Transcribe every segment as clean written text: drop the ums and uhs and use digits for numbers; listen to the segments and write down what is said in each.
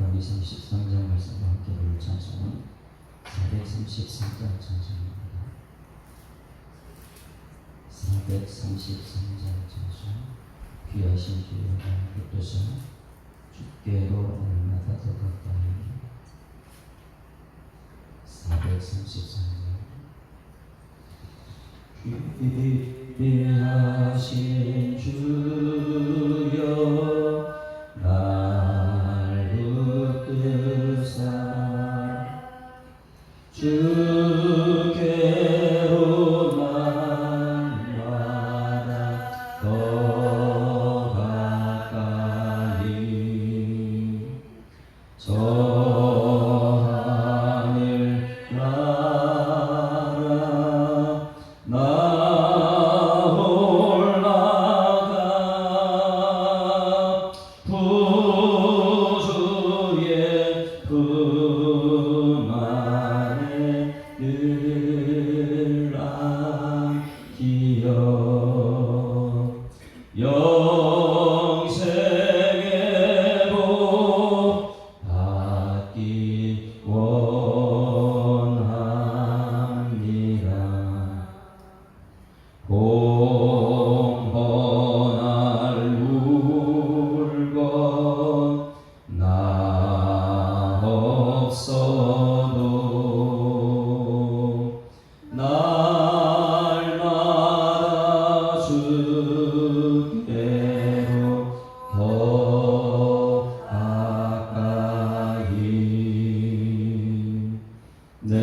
우리 33장 말씀과 함께 부를 찬송은 433장 찬송입니다. 433장 찬송. 귀하신 주여 붙드사 주께로 날마다 더 가까이. 433장. 귀하신 주여 날 붙드사 주께로 날마다 더 가까이. 저 하늘 나라 나 올라가 부주의 품 안에 늘 안기여. 영생의 복 받기 원합니다. 공헌할 물건 나 없어도 날마다 주께로 더 가까이. 내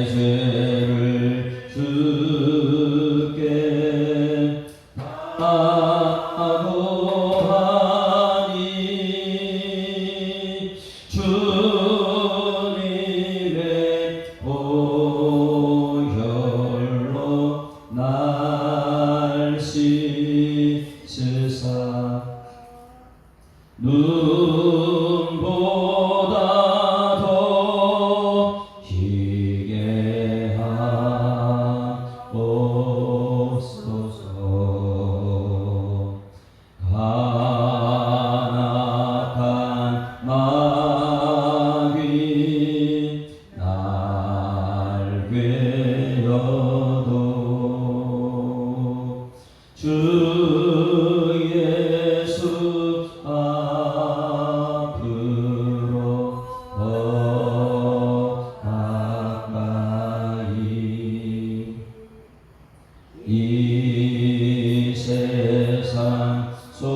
죄를 주께 사고하니 주님의 보혈로 날 씻으사 눈보다 더 희게 하옵소서. 간악한 마귀 날 괴여도 주 예수 앞으로 더 가까이. 이 세상 속한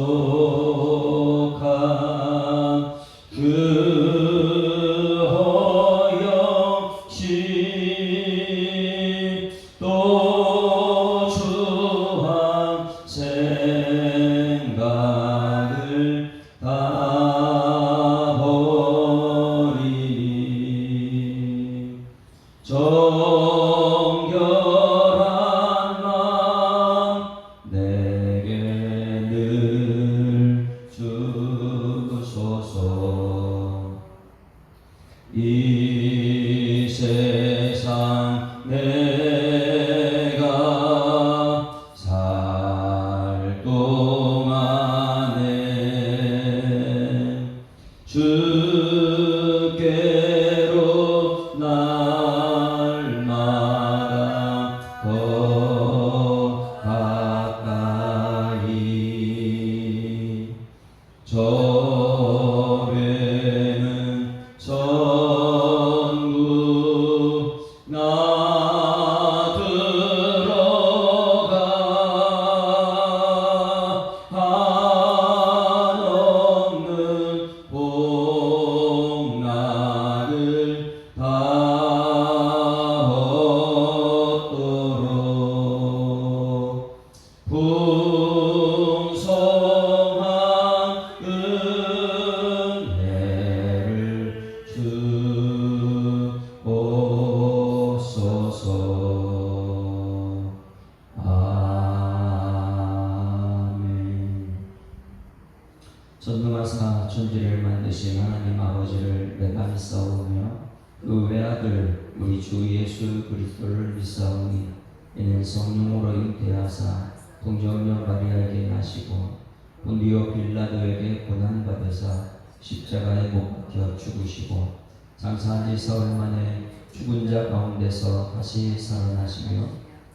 그 허영심 또 추한 생각을 다 버리니 정결한 마음 내게 늘 주소서. 이 세상 내가 살 동안에 주께로 날마다 더 가까이. 절에는 전구 나 들어가 한없는 복락을 다 얻도록 풍성한 은혜를 주옵소서. 아멘. 전능하사 천지를 만드신 하나님 아버지를 내가 믿사오며 그 외아들 우리 주 예수 그리스도를 믿사오니 이는 성령으로 잉태하사 동정녀 마리아에게 나시고 본디오 빌라도에게 고난받으사 십자가에 못 박혀 죽으시고 장사한 지 사흘 만에 죽은 자 가운데서 다시 살아나시며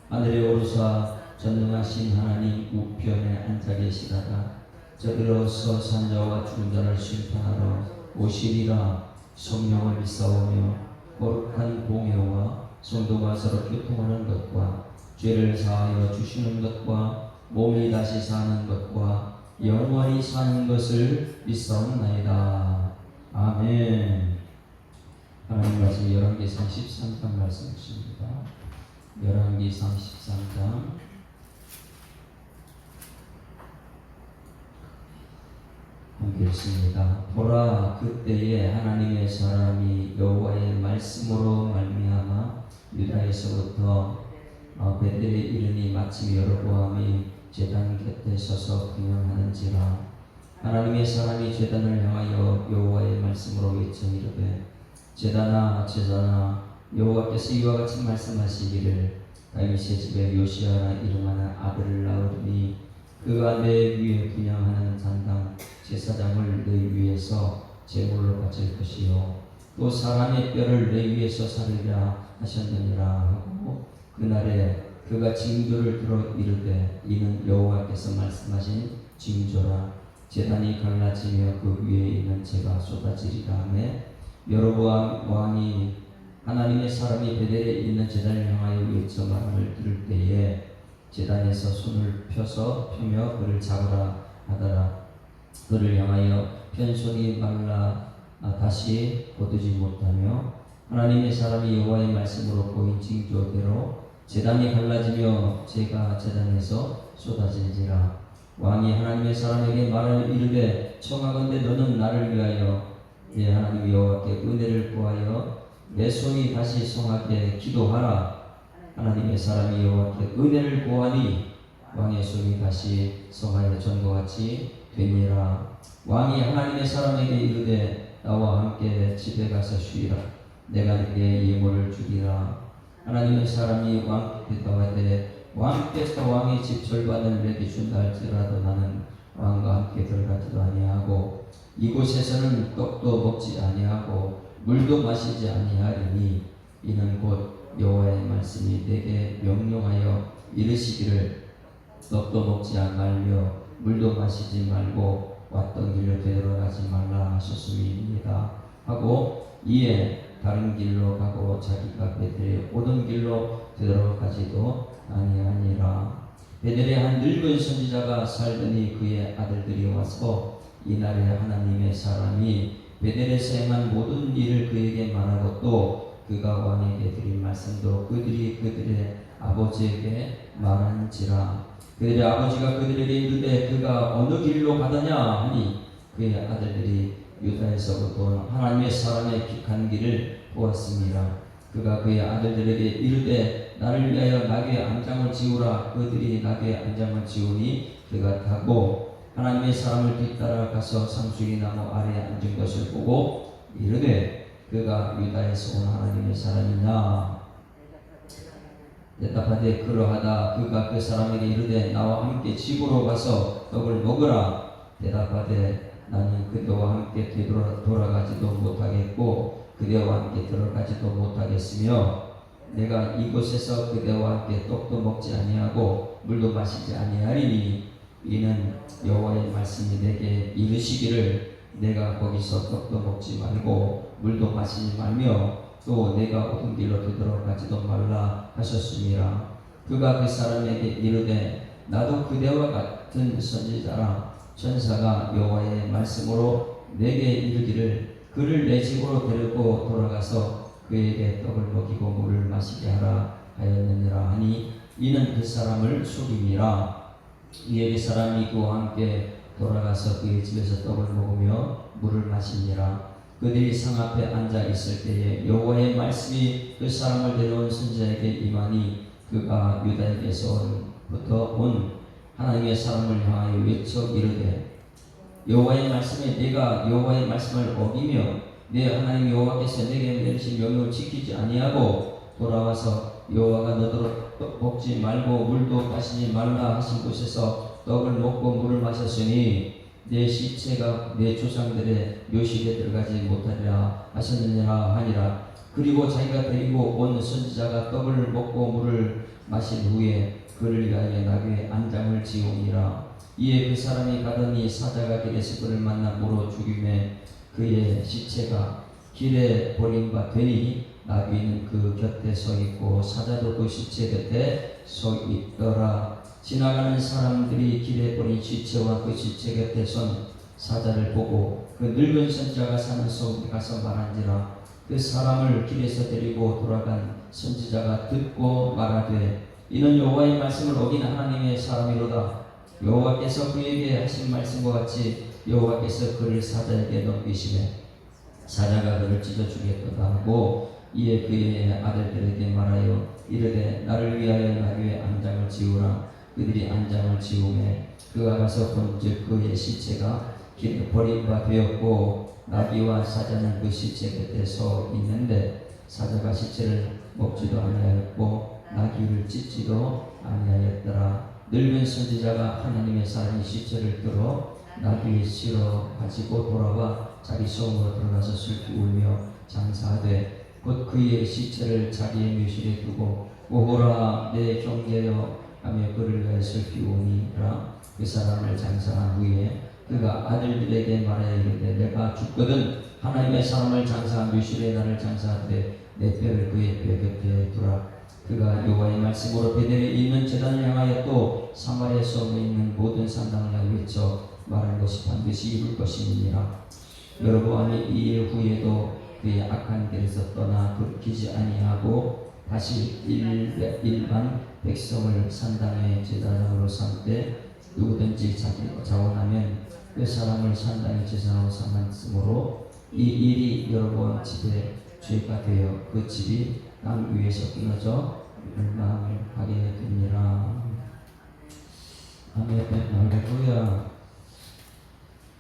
하늘에 오르사 전능하신 하나님 우편에 앉아 계시다가 저리로서 산자와 죽은 자를 심판하러 오시리라. 성령을 믿사오며 거룩한 공회와 성도가 서로 교통하는 것과 죄를 사하여 주시는 것과 몸이 다시 사는 것과 영원히 사는 것을 믿사옵나이다. 아멘. 하나님 말씀 열왕기상 13장 말씀이십니다. 열왕기상 13장 함께 읽습니다. 보라, 그때에 하나님의 사람이 여호와의 말씀으로 말미암아 유다에서부터 베델에 이르니 마침 여로보암이 제단 곁에 서서 분향하는지라. 하나님의 사람이 제단을 향하여 여호와의 말씀으로 외쳐 이르되 제단아 제단아 여호와께서 이와 같이 말씀하시기를 다윗의 집에 요시아라 이름하는 아들을 낳으리니 그가 내 위에 분향하는 잔당 제사장을 내 위에서 제물로 바칠 것이요 또 사람의 뼈를 내 위에서 사르리라 하셨느니라 하고 그날에 그가 징조를 들어 이르되 이는 여호와께서 말씀하신 징조라. 제단이 갈라지며 그 위에 있는 재가 쏟아지리라 하매 여로보암 왕이 하나님의 사람이 베델에 있는 제단을 향하여 외쳐 말함을 들을 때에 제단에서 손을 펴며 그를 잡으라 하더라. 그를 향하여 편손이 말라 다시 거두지 못하며 하나님의 사람이 여호와의 말씀으로 보인 징조대로 제단이 갈라지며 재가 제단에서 쏟아지니라. 왕이 하나님의 사람에게 말하여 이르되 청하건대 너는 나를 위하여 내 하나님 여호와께 은혜를 구하여 내 손이 다시 성하게 기도하라. 하나님의 사람이 여호와께 은혜를 구하니 왕의 손이 다시 성하여 전과 같이 되니라. 왕이 하나님의 사람에게 이르되 나와 함께 집에 가서 쉬라. 내가 네게 예물을 주리라. 하나님의 사람이 왕께 대답하되 왕께서 왕의 집 절반을 내게 준다 할지라도 나는 왕과 함께 들어가지도 아니하고 이곳에서는 떡도 먹지 아니하고 물도 마시지 아니하리니 이는 곧 여호와의 말씀이 내게 명령하여 이르시기를 떡도 먹지 말며 물도 마시지 말고 왔던 길로 되돌아가지 말라 하셨음이니이다 하고 이에 다른 길로 가고 자기가 베델에 오던 길로 되돌아가지도 아니하니라. 베델에 한 늙은 선지자가 살더니 그의 아들들이 와서 이날에 하나님의 사람이 베델에서 행한 모든 일을 그에게 말하고 또 그가 왕에게 드린 말씀도 그들이 그들의 아버지에게 말한지라. 그들의 아버지가 그들에게 이르되 그가 어느 길로 가더냐 하니 그의 아들들이 유다에서부터 하나님의 사람의 간 길을 보았습니다. 그가 그의 아들들에게 이르되 나를 위하여 나귀의 안장을 지우라. 그들이 나귀의 안장을 지우니 그가 타고 하나님의 사람을 뒤따라 가서 상수리 나무 아래에 앉은 것을 보고 이르되 그가 유다에서 온 하나님의 사람이냐. 대답하되 그러하다. 그가 그 사람에게 이르되 나와 함께 집으로 가서 떡을 먹으라. 대답하되 나는 그대와 함께 돌아가지도 못하겠고 그대와 함께 들어가지도 못하겠으며 내가 이곳에서 그대와 함께 떡도 먹지 아니하고 물도 마시지 아니하리니 이는 여호와의 말씀이 내게 이르시기를 내가 거기서 떡도 먹지 말고 물도 마시지 말며 또 내가 오던 길로 되돌아가지도 말라 하셨음이라. 그가 그 사람에게 이르되 나도 그대와 같은 선지자라. 천사가 여호와의 말씀으로 내게 이르기를 그를 내 집으로 데리고 돌아가서 그에게 떡을 먹이고 물을 마시게 하라 하였느니라 하니 이는 그 사람을 속임이라. 이에 그 사람이 그와 함께 돌아가서 그의 집에서 떡을 먹으며 물을 마시니라. 그들이 상 앞에 앉아 있을 때에 여호와의 말씀이 그 사람을 데려온 선지자에게 임하니 그가 유다에게서부터 온 하나님의 사람을 향하여 외쳐 이르되 여호와의 말씀에 내가 여호와의 말씀을 어기며 내 하나님 여호와께서 내게 내리신 명령을 지키지 아니하고 돌아와서 여호와가 너더러 떡 먹지 말고 물도 마시지 말라 하신 곳에서 떡을 먹고 물을 마셨으니 내 시체가 내 조상들의 묘실에 들어가지 못하리라 하셨느니라 하니라. 그리고 자기가 데리고 온 선지자가 떡을 먹고 물을 마신 후에 그를 위하여 나귀의 안장을 지우니라. 이에 그 사람이 가더니 사자가 길에서 그를 만나 물어 죽임에 그의 시체가 길에 버림바 되니 나귀는 그 곁에 서 있고 사자도 그 시체 곁에 서 있더라. 지나가는 사람들이 길에 버린 시체와 그 시체 곁에 선 사자를 보고 그 늙은 선지자가 사는 성에 가서 말한지라. 그 사람을 길에서 데리고 돌아간 선지자가 듣고 말하되 이는 여호와의 말씀을 어긴 하나님의 사람이로다. 여호와께서 그에게 하신 말씀과 같이 여호와께서 그를 사자에게 넘기시매 사자가 그를 찢어 죽였도다 하고 이에 그의 아들들에게 말하여 이르되 나를 위하여 나귀의 안장을 지우라. 그들이 안장을 지우매 그가 가서 본즉 그의 시체가 길에 버린 바 되었고 나귀와 사자는 그 시체 곁에 서 있는데 사자가 시체를 먹지도 아니하였고 나귀를 찢지도 아니하였더라. 늙은 선지자가 하나님의 사람이 시체를 들어 나귀에 실어 가지고 돌아와 자기 성으로 들어가서 슬피 울며 장사하되 곧 그의 시체를 자기의 묘실에 두고 오호라 내 경계여 하며 그를 위하여 슬피 우니라. 그 사람을 장사한 후에 그가 아들들에게 말하여 이르되 내가 죽거든 하나님의 사람을 장사한 묘실에 나를 장사하되 내 뼈를 그의 뼈 곁에 두라. 그가 여호와의 말씀으로 베델에 있는 제단을 향하여 또 사마리아 성에 있는 모든 산당을 향하여 외쳐 말한 것이 반드시 이룰 것이니라. 여로보암이 이 일 후에도 그의 악한 길에서 떠나 돌이키지 아니하고 다시 일반 백성을 산당의 제사장으로 삼되 누구든지 자기가 자원하면 그 사람을 산당의 제사장으로 삼았으므로 이 일이 여로보암 집에 죄가 되어 그 집이 땅 위에서 끊어져 멸망을 하게 되니라. 아멘. 할렐루야.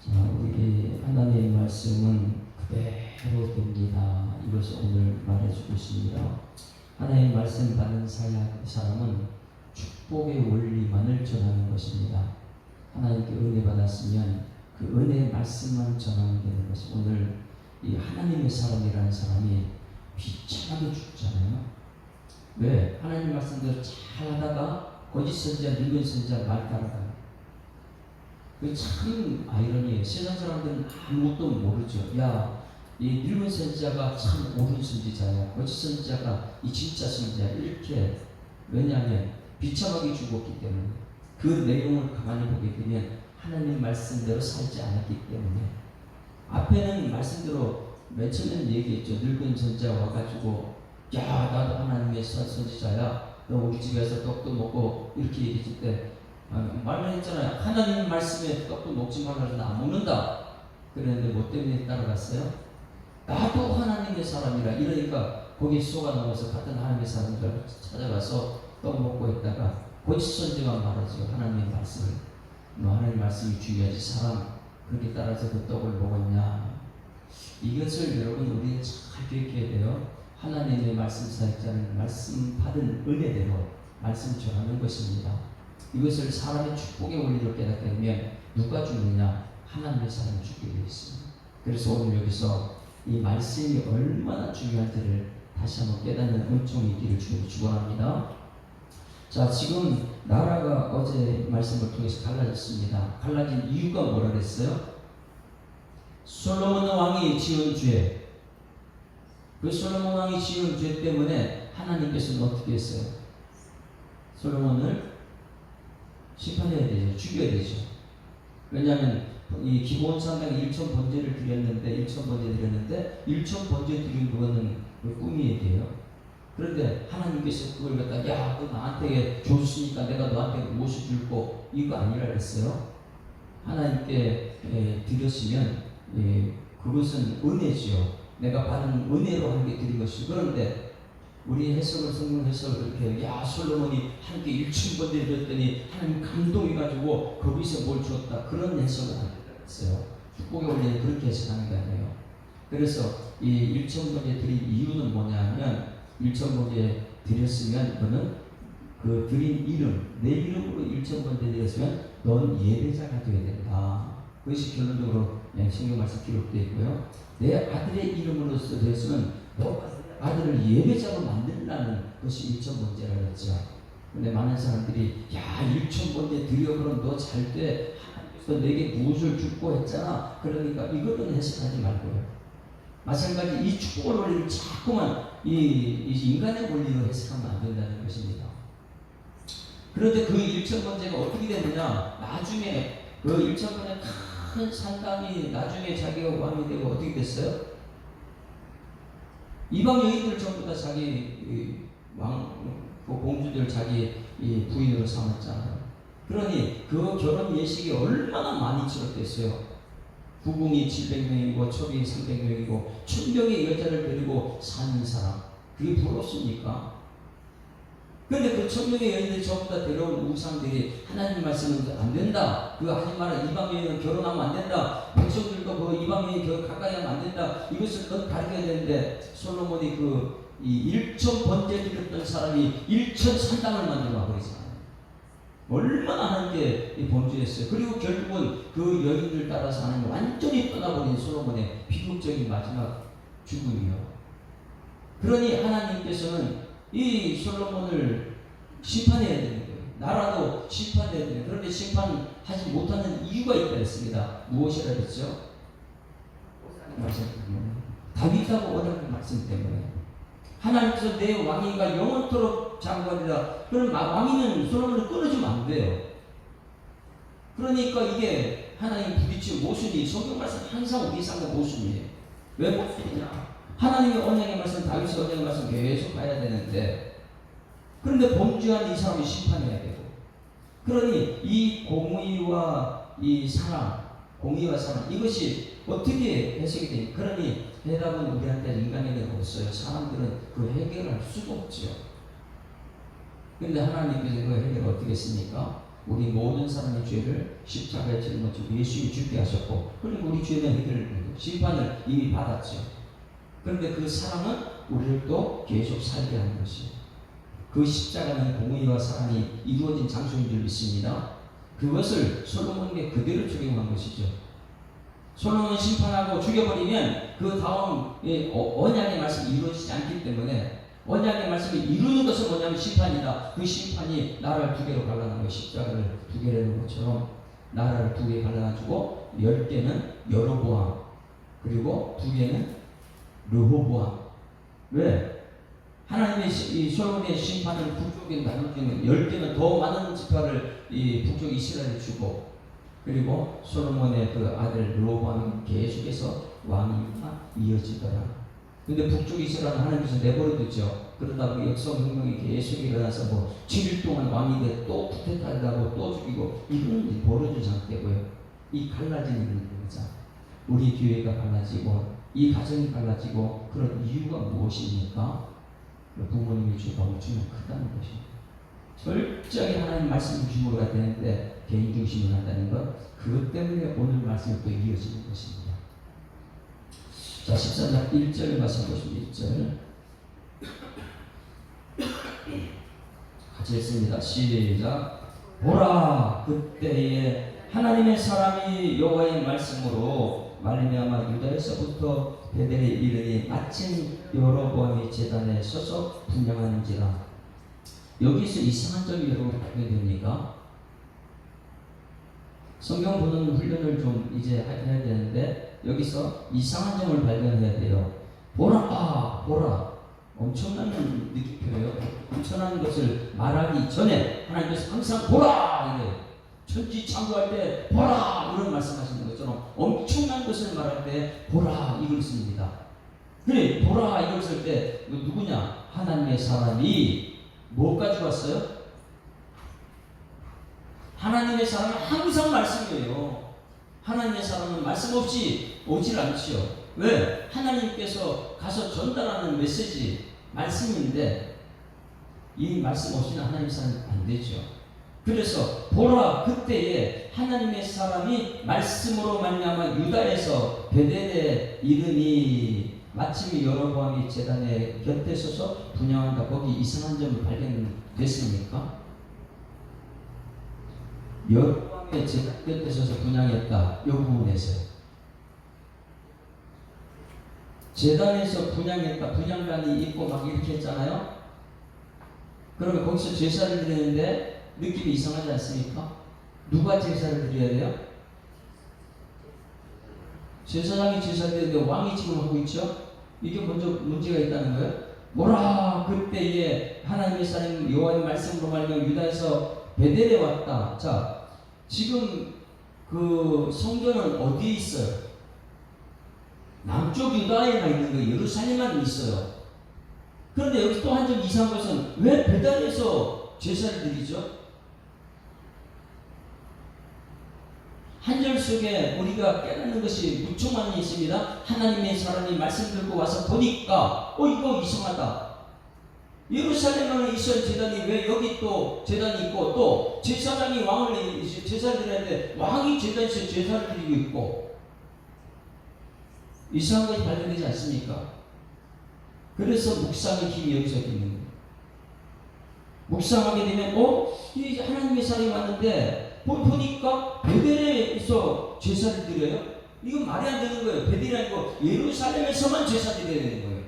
자, 우리 하나님의 말씀은 그대로 됩니다. 이것을 오늘 말해주고 있습니다. 하나님의 말씀 받는 사람은 축복의 원리만을 전하는 것입니다. 하나님께 은혜 받았으면 그 은혜의 말씀만 전하면 되는 것이 오늘 이 하나님의 사람이라는 사람이 비참하게 죽잖아요. 왜? 하나님 말씀대로 잘 하다가 거짓 선지자, 늙은 선지자 말 따라가요. 그게 참 아이러니해요. 세상 사람들은 아무것도 모르죠. 야, 이 늙은 선지자가 참 옳은 선지자야. 거짓 선지자가 이 진짜 선지자야. 이렇게. 왜냐하면 비참하게 죽었기 때문에. 그 내용을 가만히 보게 되면 하나님 말씀대로 살지 않았기 때문에. 앞에는 말씀대로 맨 처음에 얘기했죠. 늙은 선지자 와가지고 야 나도 하나님의 선지자야. 너 우리 집에서 떡도 먹고 이렇게 얘기했을 때 말만 했잖아요. 하나님 말씀에 떡도 먹지 말라서 나 안 먹는다. 그랬는데 뭐 때문에 따라갔어요? 나도 하나님의 사람이라. 이러니까 거기에 속아 넘어서 같은 하나님의 사람들 찾아가서 떡 먹고 있다가 거짓 선지자가 말하죠. 하나님의 말씀을. 너 하나님 말씀이 중요하지. 사람 그렇게 따라서 그 떡을 먹었냐. 이것을 여러분 우리 잘 기억해야 돼요. 하나님의 말씀 사역자는 말씀 받은 은혜대로 말씀 전하는 것입니다. 이것을 사람의 축복의 원리로 깨닫게 되면 누가 죽느냐? 하나님의 사람이 죽게 되어 있습니다. 그래서 오늘 여기서 이 말씀이 얼마나 중요한지를 다시 한번 깨닫는 은총이 있기를 주님이 축원합니다. 자, 지금 나라가 어제 말씀을 통해서 갈라졌습니다. 갈라진 이유가 뭐라 그랬어요? 솔로몬 왕이 지은 죄. 그 솔로몬 왕이 지은 죄 때문에 하나님께서는 어떻게 했어요? 솔로몬을 심판해야 되죠. 죽여야 되죠. 왜냐하면 이 기본 산당에 1천 번제를 드렸는데 1천 번제 드린 그거는 꿈이에요 돼요. 그런데 하나님께서 그걸 갖다 야, 너 나한테 줬으니까 내가 너한테 무엇을 줄고 이거 아니라 그랬어요. 하나님께 드렸으면 그것은 은혜지요. 내가 받은 은혜로 하는 게 드린 것이죠. 그런데 우리 해석을 성경 해석을 그렇게 야 솔로몬이 함께 1천 번제 드렸더니 하나님 감동해가지고 거기서 뭘 주었다 그런 해석을 안 했어요. 축복의 원리는 그렇게 해석하는 게 아니에요. 그래서 이 1천 번제 드린 이유는 뭐냐면 1천 번제 드렸으면 그는 그 드린 이름 내 이름으로 1천 번제 드렸으면 넌 예배자가 되어야 된다. 그것이 결론적으로 성경 말씀 기록되어 있고요. 내 아들의 이름으로서 대해서는 너 아들을 예배자로 만들라는 것이 일천번제라고 했죠. 근데 많은 사람들이 야 일천번제 드려 그럼 너 잘 돼. 하나님께서 내게 무엇을 주고 했잖아. 그러니까 이거는 해석하지 말고요. 마찬가지 이 축복의 원리를 자꾸만 이 인간의 원리로 해석하면 안 된다는 것입니다. 그런데 그 일천번제가 어떻게 되느냐? 나중에 그 일천번제 큰 산당이 나중에 자기가 왕이 되고 어떻게 됐어요? 이방 여인들 전부 다 자기 그 공주들 자기 부인으로 삼았잖아요. 그러니 그 결혼 예식이 얼마나 많이 치렀겠어요. 부궁이 700명이고 첩이 300명이고 1000명의 여자를 데리고 사는 사람, 그게 부럽습니까? 그런데 그 1000명의 여인들이 전부 다 데려온 우상들이 하나님 말씀은 안 된다. 그거 하지 마라. 이방 여인은 결혼하면 안 된다. 백성들도 그 이방 여인 가까이 하면 안 된다. 이것을 넌 가르쳐야 되는데 솔로몬이 이 1000 번제 드렸던 사람이 1000 산당을 만들어 버리잖아요. 얼마나 하나님께 범죄했어요. 그리고 결국은 그 여인들 따라서 하나님 완전히 떠나버린 솔로몬의 비극적인 마지막 죽음이요. 그러니 하나님께서는 이 솔로몬을 심판해야 되는 거예요. 나라도 심판해야 되는 거예요. 그런데 심판하지 못하는 이유가 있다 했습니다. 무엇이라 했죠? 다윗하고 원하는 말씀 때문에. 하나님께서 내 왕위가 영원토록 장구하리라. 그럼 왕위는 솔로몬을 끊어주면 안 돼요. 그러니까 이게 하나님 부딪힌 모순이 성경 말씀 항상 우리 삶의 모순이에요. 왜 모순이냐? 하나님의 언약의 말씀, 다윗의 언약의 말씀 계속 가야 되는데, 그런데 범죄한 이 사람이 심판해야 되고, 그러니 이 공의와 이 사랑, 공의와 사랑, 이것이 어떻게 해석이 되니? 그러니 대답은 우리한테 인간에게는 없어요. 사람들은 그 해결할 수가 없죠. 그런데 하나님께서 그 해결을 어떻게 했습니까? 우리 모든 사람의 죄를 십자가에 짊어지고 예수님이 죽게 하셨고, 그리고 우리 죄는 해결을 심판을 이미 받았죠. 그런데 그 사랑은 우리를 또 계속 살게 하는 것이에요. 그 십자가는 공의와 사랑이 이루어진 장소인 줄 믿습니다. 그것을 솔로몬에게 그대로 적용한 것이죠. 솔로몬을 심판하고 죽여버리면 그 다음 언약의 말씀이 이루어지지 않기 때문에, 언약의 말씀이 이루는 것은 뭐냐면 심판이다. 그 심판이 나라를 두 개로 갈라놓은 거예요. 십자가를 두 개로 놓은 것처럼 나라를 두 개 갈라가지고 10개는 여로보암, 그리고 2개는 르호보암. 왜? 하나님의 이 솔로몬의 심판을 북쪽에 나눠주는 10개는 더 많은 지파를 이 북쪽 이스라엘에 주고, 그리고 솔로몬의 그 아들 르호보암이 계속해서 왕위가 이어지더라. 근데 북쪽 이스라엘은 하나님께서 내버려두죠. 그러다 보니 역성혁명이 계속 일어나서 7일 동안 왕이 돼 또 쿠데타를 또 죽이고, 이건 벌어진 상태고요. 이 갈라지는 거죠. 우리 교회가 갈라지고 이 가정이 갈라지고 그런 이유가 무엇입니까? 부모님의 죄가 엄청나게 크다는 것입니다. 철저하게 하나님 말씀을 주목을 해야 되는데 개인 중심을 한다는 것, 그것 때문에 오늘 말씀이 또 이어지는 것입니다. 자, 13장 1절 말씀 보시면 1절 같이 했습니다. 시작. 보라, 그때에 하나님의 사람이 여호와의 말씀으로 말미암아 유다에서부터 베델에 이르니 마침 여로보암이 제단에 서서 분양하는지라. 여기서 이상한 점이 여러분 발견됩니까? 성경 보는 훈련을 좀 이제 해야 되는데, 여기서 이상한 점을 발견해야 돼요. 보라, 보라. 엄청난 느낌표예요. 엄청난 것을 말하기 전에 하나님께서 항상 보라! 이래요. 천지창조할 때 보라! 이런 말씀하시는 것처럼 엄청난 것을 말할 때 보라! 이걸 씁니다. 그래, 보라! 이걸 쓸 때 누구냐? 하나님의 사람이 뭐 가지고 왔어요? 하나님의 사람은 항상 말씀이에요. 하나님의 사람은 말씀 없이 오질 않지요. 왜? 하나님께서 가서 전달하는 메시지, 말씀인데 이 말씀 없이는 하나님의 사람은 안 되죠. 그래서 보라, 그때에 하나님의 사람이 말씀으로 말미암아 유다에서 베델에 이르니 마침 여로보암이 제단의 곁에 서서 분양한다. 거기 이상한 점을 발견됐습니까? 여로보암이 제 곁에 서서 분향했다. 이 부분에서 제단에서 분향했다. 분향단이 있고 막 이렇게 했잖아요. 그러면 거기서 제사를 드리는데 느낌이 이상하지 않습니까? 누가 제사를 드려야 돼요? 제사장이 제사를 드리는데 왕이 지금 하고 있죠? 이게 먼저 문제가 있다는 거예요. 뭐라 그때에 하나님의 사람 여호와의 말씀으로 말미암아 유다에서 베델에 왔다. 자, 지금 그 성전은 어디에 있어요? 남쪽 유다에만 있는 거예요. 예루살렘만 있어요. 그런데 여기 또 한 점 이상한 것은 왜 베델에서 제사를 드리죠? 한 절 속에 우리가 깨닫는 것이 무척 많이 있습니다. 하나님의 사람이 말씀 들고 와서 보니까 이거 이상하다. 예루살렘에는 있어야 제단이 왜 여기 또 제단이 있고 또 제사장이 왕을 제사를 드리는데 왕이 제단에서 제사를 드리고 있고 이상한 것이 발견되지 않습니까? 그래서 묵상의 힘이 여기서 있는 거예요. 묵상하게 되면 이 하나님의 사람이 왔는데 보니까 베델에서 제사를 드려요? 이건 말이 안 되는 거예요. 베델이 아니고 예루살렘에서만 제사 드려야 되는 거예요.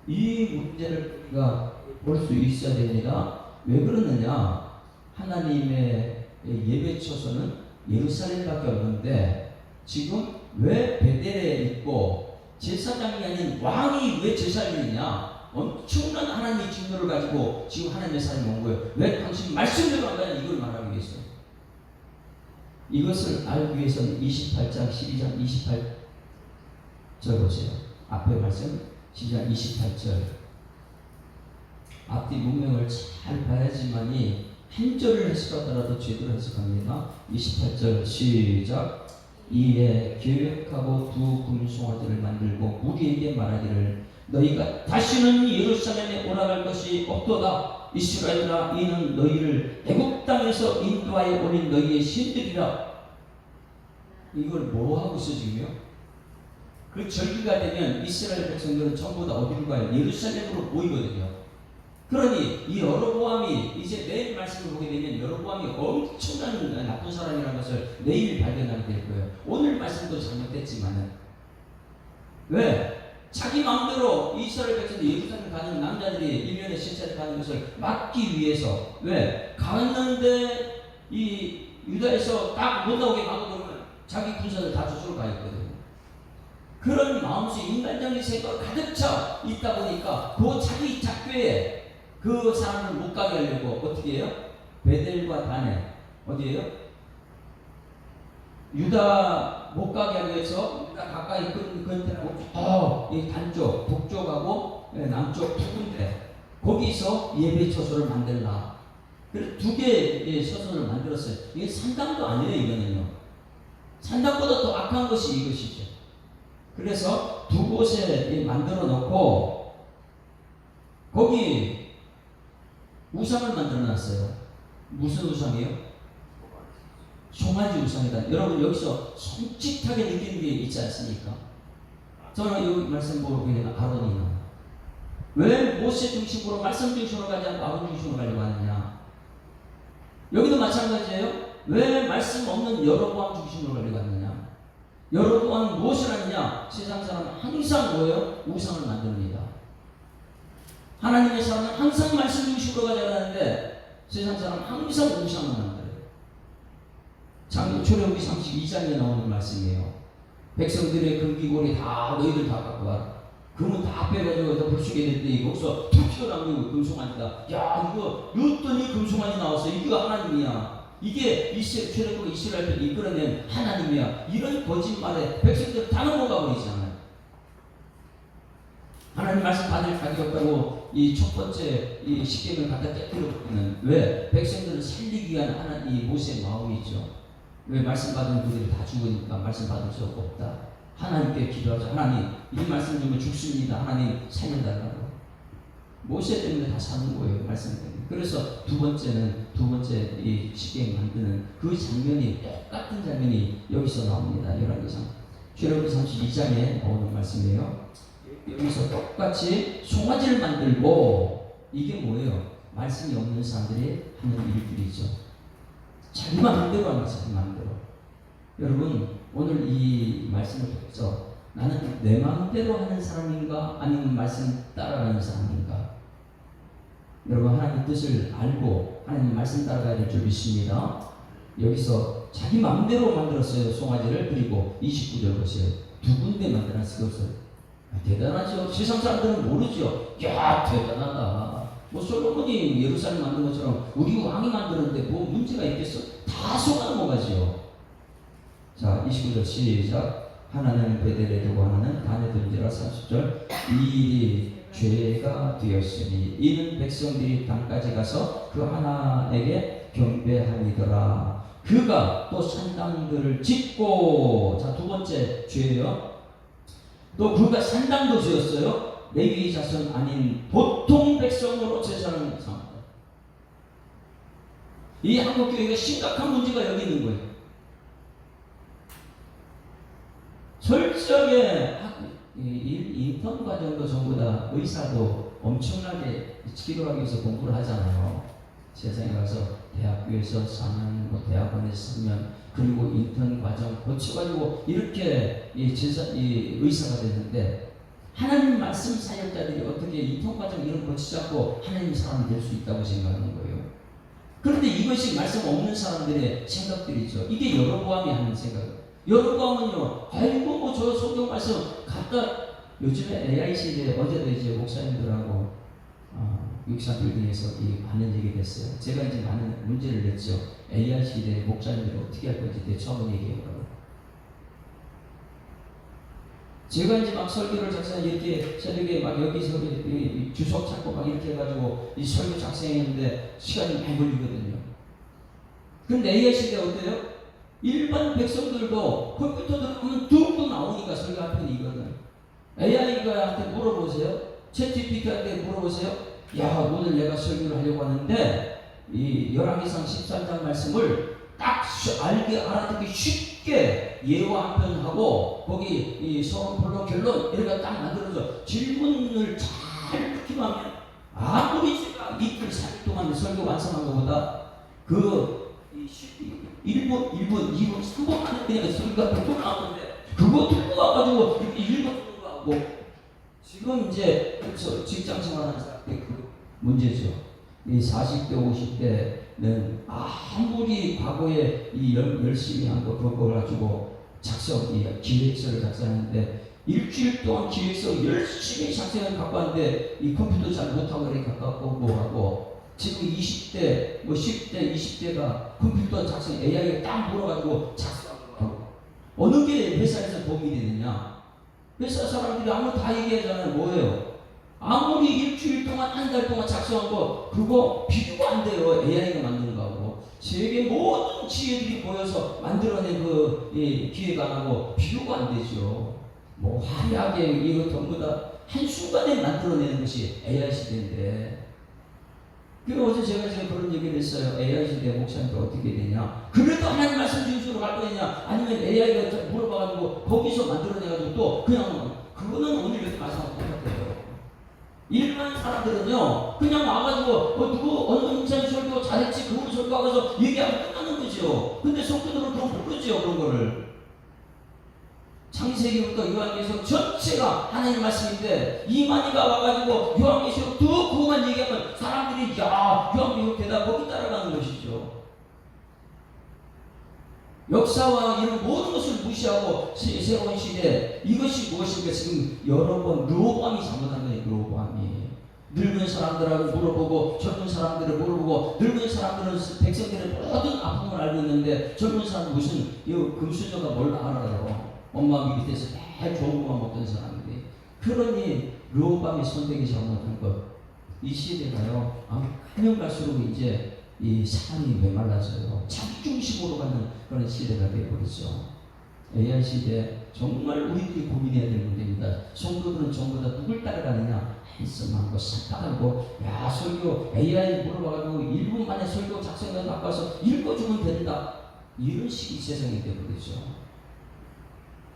이 문제를 우리가 볼 수 있어야 됩니다. 왜 그러느냐? 하나님의 예배 처소는 예루살렘밖에 없는데 지금 왜 베델에 있고 제사장이 아닌 왕이 왜 제사를 드리냐? 엄청난 하나님의 진노를 가지고 지금 하나님의 사람이 온 거예요. 왜 당신 말씀대로 안 가냐? 이걸 말하기 위해서. 이것을 알기 위해서는 28장 12장 28절 보세요. 앞에 말씀 12장 28절 앞뒤 문맥을 잘 봐야지만이 한 절을 해석하더라도 제대로 해석합니다. 28절 시작. 이에 계획하고 두 금송아지를 만들고 무리에게 말하기를 너희가 다시는 예루살렘에 오라갈 것이 없도다. 이스라엘아 이는 너희를 애굽 땅에서 인도하여 올린 너희의 신들이라. 이걸 뭐 하고 있어 지금요? 그 절기가 되면 이스라엘 백성들은 전부 다 어디로 가요? 예루살렘으로 모이거든요. 그러니 이 여로보암이 이제 내일 말씀을 보게 되면 여로보암이 엄청난 나쁜 사람이라는 것을 내일 발견하게 될 거예요. 오늘 말씀도 잘못됐지만은 왜? 자기 마음대로 이스라엘 백성들 예루살렘 가는 남자들이 1년에 신차를 가는 것을 막기 위해서 왜? 갔는데 이 유다에서 딱 못 나오게 막아보면 자기 군사들 다 저쪽으로 가 있거든요. 그런 마음속에 인간적인 생각이 가득 차 있다 보니까 그 자기 작교에 그 사람을 못 가게 하려고 어떻게 해요? 베델과 단에 어디에요? 유다 못 가게 하기 위해서 유다 가까이 근처하고 이 단쪽 북쪽하고 남쪽 두 군데 거기서 예배 처소를 만들라. 그래서 두 개의 처소를 만들었어요. 이게 산당도 아니에요. 이거는요. 산당보다 더 악한 것이 이것이죠. 그래서 두 곳에 만들어 놓고 거기 우상을 만들어 놨어요. 무슨 우상이에요? 송아지 우상이다. 여러분 여기서 솔직하게 느끼는 게 있지 않습니까? 저는 이 말씀 보고 그냥 아론이 나와요. 왜 모세 중심으로 말씀 중심으로 가지 않고 아론 중심으로 가려고 하느냐? 여기도 마찬가지예요. 왜 말씀 없는 여로보암 중심으로 가려고 하느냐? 여로보암은 무엇을 하느냐? 세상 사람은 항상 뭐예요? 우상을 만듭니다. 하나님의 사람은 항상 말씀 중심으로 가려고 하는데 세상 사람은 항상 우상을 만들어요. 출애굽기 32장에 나오는 말씀이에요. 백성들의 금기고리 다 너희들 다 갖고 와라. 금은 다 빼가지고 다 불쑥에 냈더니 거기서 툭 튀어나오는 금송아지다. 야 이거 유더니 금송아지 나왔어. 이거 하나님이야. 이게 출애굽 이스라엘을 이끌어낸 하나님이야. 이런 거짓말에 백성들 다 넘어가 버리잖아요. 하나님 말씀 받을 자격이 없다고 이 첫 번째 이 십계명을 갖다 깨뜨려버리는 왜? 백성들을 살리기 위한 이 모세의 마음이 있죠. 왜? 말씀 받은 분들이 다 죽으니까 말씀 받을 수 없다. 하나님께 기도하자. 하나님 이 말씀 주면 죽습니다. 하나님 살려달라고. 모세 때문에 다 사는 거예요. 말씀 때문에. 그래서 두 번째 이 십계명 만드는 그 장면이 똑같은 장면이 여기서 나옵니다. 열왕기상 출애굽기 32장에 나오는 말씀이에요. 여기서 똑같이 송아지를 만들고 이게 뭐예요? 말씀이 없는 사람들이 하는 일들이죠. 자기 마음대로 하는 거예요. 자기 마음대로. 여러분 오늘 이 말씀을 통해서 나는 내 마음대로 하는 사람인가 아니면 말씀 따라가는 사람인가? 여러분 하나님 뜻을 알고 하나님 말씀 따라가야 될 줄 믿습니다. 여기서 자기 마음대로 만들었어요. 송아지를. 그리고 29절 보세요. 두 군데 만들었어요. 대단하죠. 세상 사람들은 모르죠. 야 대단하다. 뭐 솔로몬이 예루살렘 만든 것처럼 우리 왕이 만들었는데 뭐 문제가 있겠어? 다 속아 넘어가죠. 자 29절 시작. 하나는 베델에 두고 하나는 단에 둔지라. 30절. 이 일이 죄가 되었으니 이는 백성들이 단까지 가서 그 하나에게 경배하니더라. 그가 또 산당들을 짓고, 자 두 번째 죄예요. 또 그가 산당도 지었어요. 레위 자손 아닌 보통 백성으로 제사를 삼았다. 이 한국 교회가 심각한 문제가 여기 있는 거예요. 철저하게 인턴 과정도 전부 다 의사도 엄청나게 기도하기 위해서 공부를 하잖아요. 세상에 가서 대학교에서 4년, 뭐 대학원에서 3년, 그리고 인턴 과정 거쳐가지고 이렇게 이 의사가 되는데, 하나님 말씀 사역자들이 어떻게 인턴 과정 이런 거 거치지 않고 하나님 사람이 될 수 있다고 생각하는 거예요. 그런데 이것이 말씀 없는 사람들의 생각들이죠. 이게 여로보암이 하는 생각이에요. 여로보암은요, 아이고 뭐 저 성경 말씀 갖다, 요즘에 AI 시대에 어제도 이제 목사님들하고 육사 빌딩에서 많은 얘기 됐어요. 제가 이제 많은 문제를 냈죠. AI 시대에 목사님들이 어떻게 할 건지 대체 한번 얘기해보라고. 제가 이제 막 설교를 작성해 이렇게 새벽에 막 여기서 주석 찾고 막 이렇게 해가지고 이 설교 작성했는데 시간이 많이 걸리거든요. 근데 AI 시대 어때요? 일반 백성들도 컴퓨터 들어가면 뚝뚝 나오니까 설교 한 편이 이거는. AI한테 물어보세요. 챗GPT한테 물어보세요. 야, 오늘 내가 설교를 하려고 하는데 이 열왕기상 13장 말씀을 딱 알아듣기 쉽게 예화 한 편 하고 거기 이 서론, 본론, 결론 이렇게 딱 만들어서 질문을 잘 듣기만 하면 아무리 제가 이틀 3일 동안 설교 완성한 것보다 그 1분, 2분, 3분 안에 그냥 설교가 듣고 나오는데 그거 듣고 와가지고 이렇게 읽어주는 거하고 지금 이제 직장 생활하는 사람들 그 문제죠. 이 40대, 50대는 아무리 과거에 이 열심히 한 거 그런 걸 가지고 기획서를 작성하는데 일주일 동안 기획서 열심히 작성을 갖고 왔는데 이 컴퓨터 잘 못하고 그래 갖고 뭐하고 지금 20대, 뭐 10대, 20대가 컴퓨터 작성 AI에 딱 물어가지고 작성하고 어느 게 회사에서 도움이 되느냐? 회사 사람들이 아무 다 얘기하잖아요. 뭐예요? 아무리 일주일 동안 한 달 동안 작성한 거 그거 비교가 안 돼요. AI가 만드는 거하고 세계 모든 지혜들이 모여서 만들어낸 그 기획안하고 비교가 안 되죠. 뭐 화려하게 이거 전부 다 한순간에 만들어내는 것이 AI 시대인데, 그리고 어제 제가 그런 얘기를 했어요. AI 시대 목사님들 어떻게 되냐? 그래도 하나님 말씀 중심으로 갈 거냐? 아니면 AI가 물어봐가지고 거기서 만들어내가지고 또 그냥 그거는 오늘 여기 말씀하고 똑같아요. 일반 사람들은요, 그냥 와가지고 누구 어느 인천 설교 잘했지 그분 설교하고서 얘기하고 끝나는 거죠. 근데 성도들은 그건 모르죠. 그런 거를. 창세기부터 요한계시록 전체가 하나님 말씀인데 이만희가 와가지고 요한계시록 또 그거만 얘기하면 사람들이 야 요한계시록 대답 거기 따라가는 것이죠. 역사와 이런 모든 것을 무시하고 새로운 시대, 이것이 무엇인가 지금 여러 번 르호보암이 잘못한 거예요. 르호보암이 늙은 사람들하고 물어보고 젊은 사람들을 물어보고, 늙은 사람들은 백성들의 모든 아픔을 알고 있는데 젊은 사람은 무슨 이 금수저가 뭘 알아요. 엄마 밑에서 매일 좋은 것만 먹던 사람들이. 그러니 르호보암이 선택이 잘못한 것. 이 시대가요 가면 갈수록 이제 이 사람이 메말라져요. 자기 중심으로 가는 그런 시대가 되어버리죠. AI 시대 정말 우리들이 고민해야 될 문제입니다. 성도들은 전부 다 누굴 따라가느냐? 한심한 거, 싹다한 거, 야 설교 AI 물어봐가지고 1분 만에 설교 작성해 바꿔서 읽어주면 된다. 이런 식이 세상이 되어버리죠.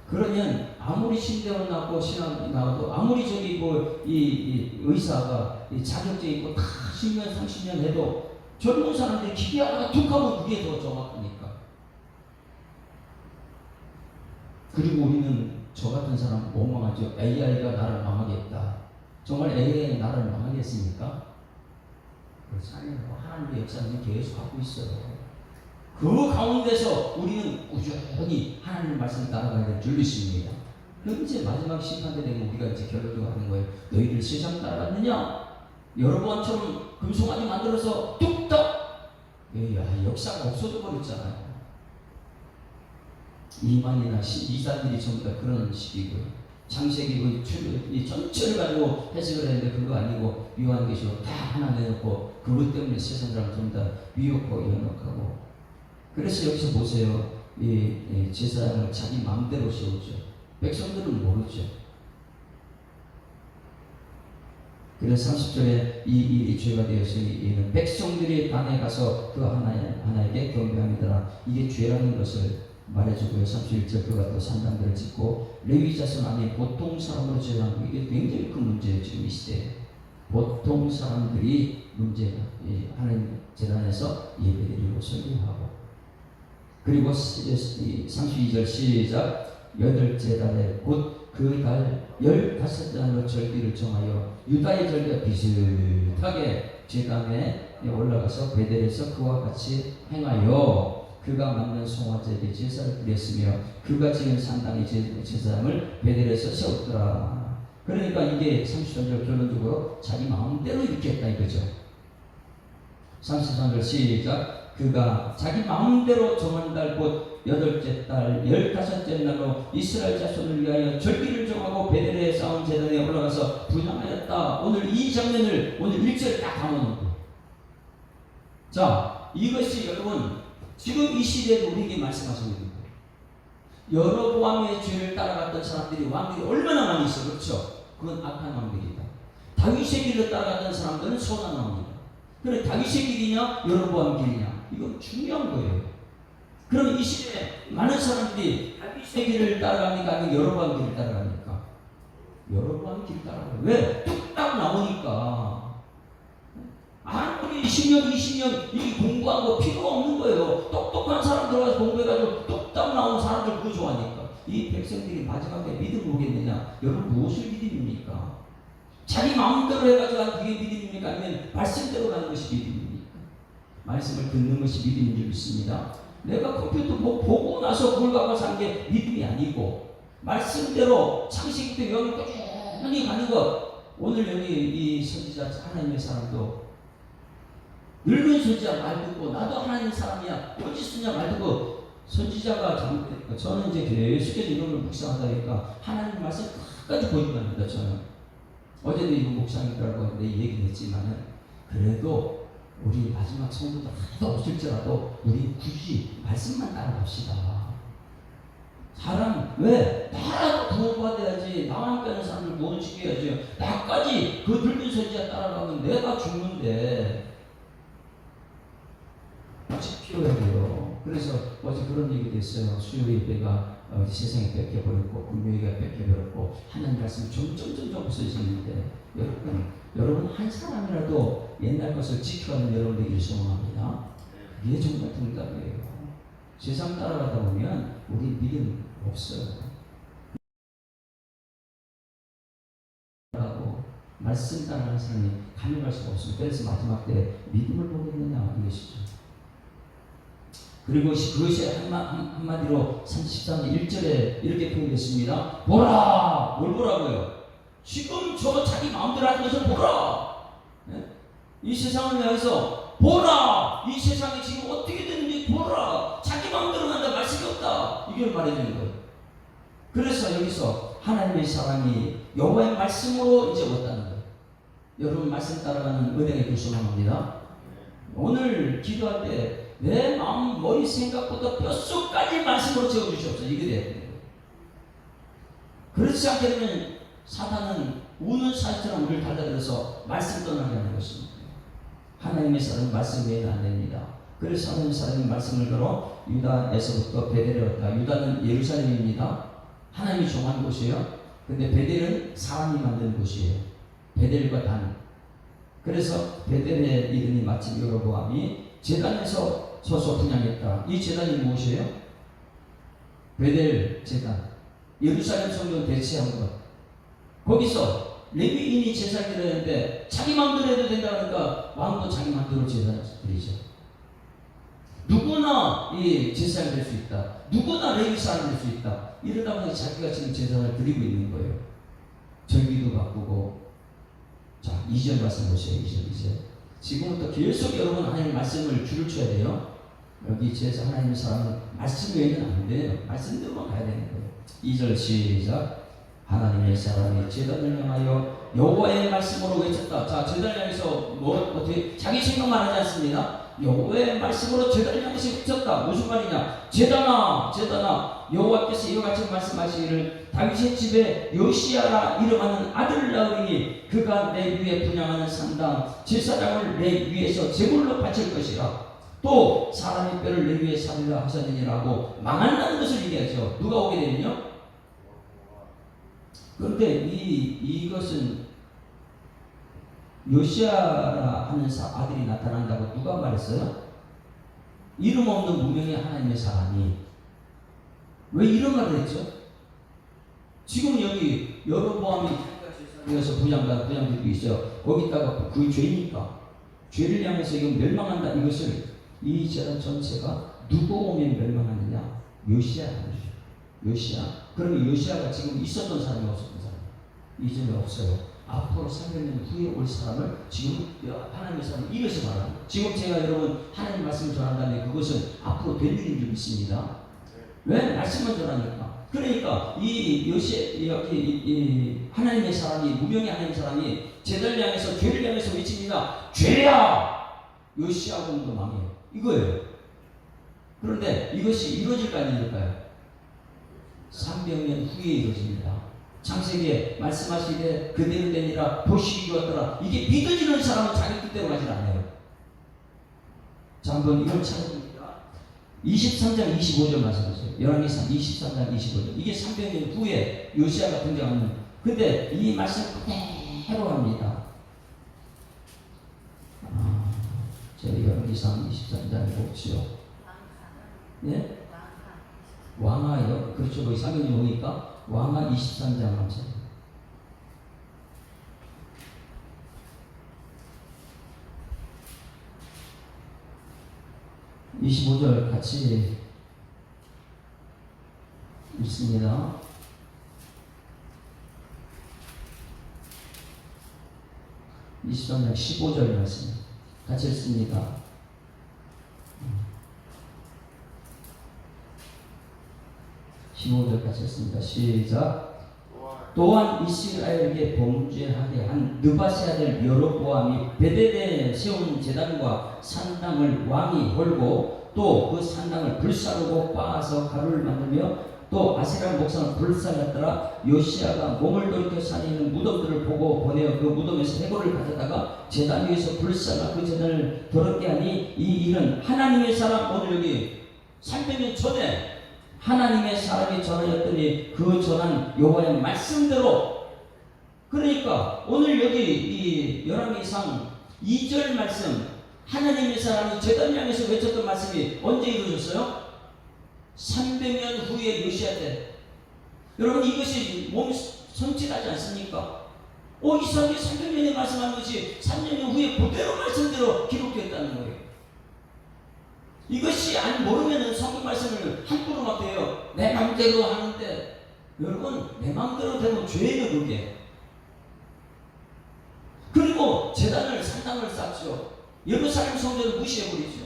그러면 아무리 신대원 나고 신학이 나와도 아무리 이 의사가 자격증 있고 다 10년 30년 해도 젊은 사람들이 기계하다가 툭 하면 그게 더 정확하니까. 그리고 우리는 저 같은 사람 원망하죠. AI가 나를 망하겠다. 정말 AI가 나를 망하겠습니까? 그렇지 않아요. 하나님의 역사는 계속 하고 있어요. 그 가운데서 우리는 꾸준히 하나님의 말씀 따라가야 될 줄 믿습니다. 그럼 이제 마지막 심판대 되면 우리가 이제 결론적으로 하는 거예요. 너희들 세상 따라갔느냐? 여러분처럼 금송아지 만들어서 뚝딱! 야, 역사가 없어져 버렸잖아요. 이만이나 이사들이 전부 다 그런 식이고요. 창세기 이 전체를 가지고 해석을 했는데 그거 아니고 요한계시록 다 하나 내놓고 그것 때문에 세상 사람 전부 다 미혹하고 연약하고. 그래서 여기서 보세요. 이 제사장을 자기 마음대로 세우죠. 백성들은 모르죠. 그래서 30절에 이 일이 죄가 되었으니 이는 백성들이 단에 가서 그 하나에게 경배함이더라. 이게 죄라는 것을 말해주고요. 31절 그가 또 산당들을 짓고 레위 자손 안에 보통 사람으로 제사하는 이게 굉장히 큰 문제예요. 지금 이 시대에 보통 사람들이 문제가 하나님 재단에서 예배드리고 설교하고. 그리고 32절 시작. 8째 달에 곧 그 달 15째 날로 절기를 정하여 유다의 절기와 비슷하게 제단에 올라가서 베델에서 그와 같이 행하여 그가 만든 송아지에게 제사를 드렸으며 그가 지은 산당의 제사장을 베델에서 세웠더라. 그러니까 이게 33절 결론적으로 자기 마음대로 이렇게 했다 이거죠. 33절 시작. 그가 자기 마음대로 정한 달 곧 8째 달 15째 날로 이스라엘 자손을 위하여 절기를 정하고 베델에 쌓은 제단에 올라가서 분향하였다. 오늘 이 장면을 오늘 1절에 딱 담아놓은 거예요. 자, 이것이 여러분 지금 이 시대에도 우리에게 말씀하시는 거예요. 여로보암의 죄를 따라갔던 사람들이 왕들이 얼마나 많이 있어. 그렇죠? 그건 악한 왕들이다. 다윗의 길을 따라갔던 사람들은 선한 왕이다. 그래 다윗의 길이냐 여로보암 길이냐 이건 중요한 거예요. 그럼 이 시대에 많은 사람들이 다윗의 길을 따라갑니까? 아니면 여로보암 길을 따라갑니까? 여로보암 길을 따라가요. 왜? 뚝딱 나오니까. 아무리 10년 20년 이 공부한 거 필요가 없는 거예요. 똑똑한 사람 들어가서 공부해가지고 뚝딱 나온 사람들 그거 좋아하니까. 이 백성들이 마지막에 믿음을 보겠느냐? 여러분 무엇을 믿음입니까? 자기 마음대로 해가지고 하는 그게 믿음입니까? 아니면 말씀대로 가는 것이 믿음입니까? 말씀을 듣는 것이 믿음인 줄 믿습니다. 내가 컴퓨터 보고 나서 그걸 갖고 산 게 믿음이 아니고 말씀대로 창세기부터 여기 꾸준히 가는 것. 오늘 여기 이 선지자 하나님의 사람도 늙은 선지자 말 듣고 나도 하나님 사람이야 어디 쓰냐 말 듣고 선지자가 잘못됐고 저는 이제 계속해서 이런 걸 묵상하다 보니까 하나님 말씀 끝까지 보인답니다. 저는 어제도 이거 묵상이라고 내 얘기를 했지만은 그래도 우리 마지막 성도들 하나도 없을지라도 우리 굳이 말씀만 따라갑시다. 사람 왜 나라도 구원받아야지 나와 함께하는 사람들 구원시켜야지 나까지 그 늙은 선지자 따라가면 내가 죽는데 지켜야. 그래서 어제 그런 얘기도 했어요. 수요 예배가 세상에 뺏겨버렸고 금요일에 뺏겨버렸고 하나님 말씀이 점점 없어지는데 여러분 한 사람이라도 옛날 것을 지켜가는 여러분 되기를 소망합니다. 그게 정말 정답이에요. 세상 따라가다 보면 우리 믿음 없어요. 말씀 따라가는 사람이 가능할 수가 없습니다. 그래서 마지막 때 믿음을 보겠느냐 이것이죠. 그리고 그것이 한마디로 33장 1절에 이렇게 표현됐습니다. 보라! 뭘 보라고요? 지금 저 자기 마음대로 하는 것을 보라! 네? 이 세상을 향해서 보라! 이 세상이 지금 어떻게 되는지 보라! 자기 마음대로 한다 말씀이 없다. 이걸 말해주는 거예요. 그래서 여기서 하나님의 사람이 여호와의 말씀으로 이제 왔다는 거예요. 여러분 말씀 따라가는 은혜의 구소망합니다. 오늘 기도할 때 내 마음, 머리, 생각부터 뼛속까지 말씀으로 채워주시옵소서. 이게 돼야 돼요. 그렇지 않게 되면 사탄은 우는 사자처럼 우리를 달라들어서 말씀 떠나게 하는 것입니다. 하나님의 사람은 말씀 외에는 안 됩니다. 그래서 하나님의 사람이 말씀을 걸어 유다에서부터 베델에 왔다. 유다는 예루살렘입니다. 하나님이 정한 곳이에요. 근데 베델은 사람이 만든 곳이에요. 베델과 단. 그래서 베델에 이르니 마침 여로보암이 제단에서 서서 분향했다. 이 제단이 무엇이에요? 베델 제단, 예루살렘 성전 대체한 것. 거기서 레위인이 제사를 드렸는데 자기 마음대로 해도 된다니까 왕도 자기 마음대로 제사를 드리죠. 누구나 이 제사를 드릴 수 있다. 누구나 레위 사람 될 수 있다. 이러다 보니 자기가 지금 제사를 드리고 있는 거예요. 절기도 바꾸고. 자, 2절 말씀 보세요. 2절. 지금부터 계속 여러분 하나님 말씀을 줄을 쳐야 돼요. 여기 제사 하나님 사람은 말씀 외에는 안 돼요. 말씀대로만 가야 되는 거예요. 2절 시작. 하나님의 사람이 제단을 향하여 여호와의 말씀으로 외쳤다. 자, 제단을 향해서 어떻게 자기 생각만 하지 않습니다. 여호와의 말씀으로 제단을 향해서 외쳤다. 무슨 말이냐? 제단아, 제단아, 여호와께서 이와 같이 말씀하시기를 다윗의 집에 요시야라 이름하는 아들을 낳으리니 그가 내 위에 분향하는 산당 제사장을 내 위에서 제물로 바칠 것이라. 또 사람의 뼈를 내 위에 살리라 하셨느니라고 망한다는 것을 얘기하죠. 누가 오게 되면요? 그런데 이것은 요시야라 하는 아들이 나타난다고 누가 말했어요? 이름 없는 무명의 하나님의 사람이. 왜 이런 말을 했죠? 지금 여기 여로보암이 그래서 부장들도 있어요. 거기다가 그 죄니까 죄를 향해서 이거 멸망한다. 이것을 이 제단 전체가 누구 오면 멸망하느냐? 요시야라는 거죠. 요시야. 그러면 요시야가 지금 있었던 사람이 없었던 사람? 이전에 없어요. 앞으로 300년 후에 올 사람을 지금 하나님의 사람을 이것이 말하는 거예요. 지금 제가 여러분 하나님 말씀을 전한다면 그것은 앞으로 될 일인 줄 믿습니다. 왜? 말씀만 전하니까. 그러니까 이 하나님의 사람이, 무명의 하나님의 사람이 제단을 향해서 죄를 향해서 외칩니다. 죄야! 요시야 공도 망해요. 이거예요. 그런데 이것이 이루어질까 안 이루어질까요? 300년 후에 이루어집니다. 창세기에 말씀하시되 그대로 되니라 보시기 좋았더라. 이게 믿어지는 사람은 자기 뜻대로 가지 않아요. 자, 한번 이걸 찾아봅니다. 23장 25절 말씀하세요. 열왕기상 23장 25절. 이게 300년 후에 요시야가 등장하는. 근데 이 말씀 그대로 합니다. 저희 열왕기상 23장에 보죠. 예? 왕하요. 그렇죠. 거기 300년 오니까 왕하 23장 하세요. 25절 같이 읽습니다. 23장 15절 말씀 같이 읽습니다. 15절 같이 읽습니다. 시작. 또한 이스라엘에게 범죄하게 한 느바세 아들 여로보암이 베델에 세운 제단과 산당을 왕이 헐고 또 그 산당을 불사르고 빻아서 가루를 만들며 또 아세라 목상을 불살랐더라. 요시야가 몸을 돌이켜 산에 있는 무덤들을 보고 보내어 그 무덤에서 해골을 가져다가 제단 위에서 불살라 그 제단을 더럽게 하니 이 일은 하나님의 사람, 오늘 여기 300년 전에 하나님의 사람이 전하였더니 그 전한 여호와의 말씀대로. 그러니까 오늘 여기 이 열왕기상 2절 말씀, 하나님의 사람이 제단을 향해서 외쳤던 말씀이 언제 이루어졌어요? 300년 후에 요시야 때. 여러분, 이것이 몸 손짓하지 않습니까? 이 사람이 300년에 말씀한 것이 300년 후에 그대로 말씀대로 기록되었다는 거예요. 이것이 모르면은 성경 말씀을 함부로 막 해요. 내 마음대로 하는데, 여러분, 내 마음대로 되면 죄예요, 그게. 그리고 제단을 산당을 쌓죠. 예루살렘 성전을 무시해버리죠.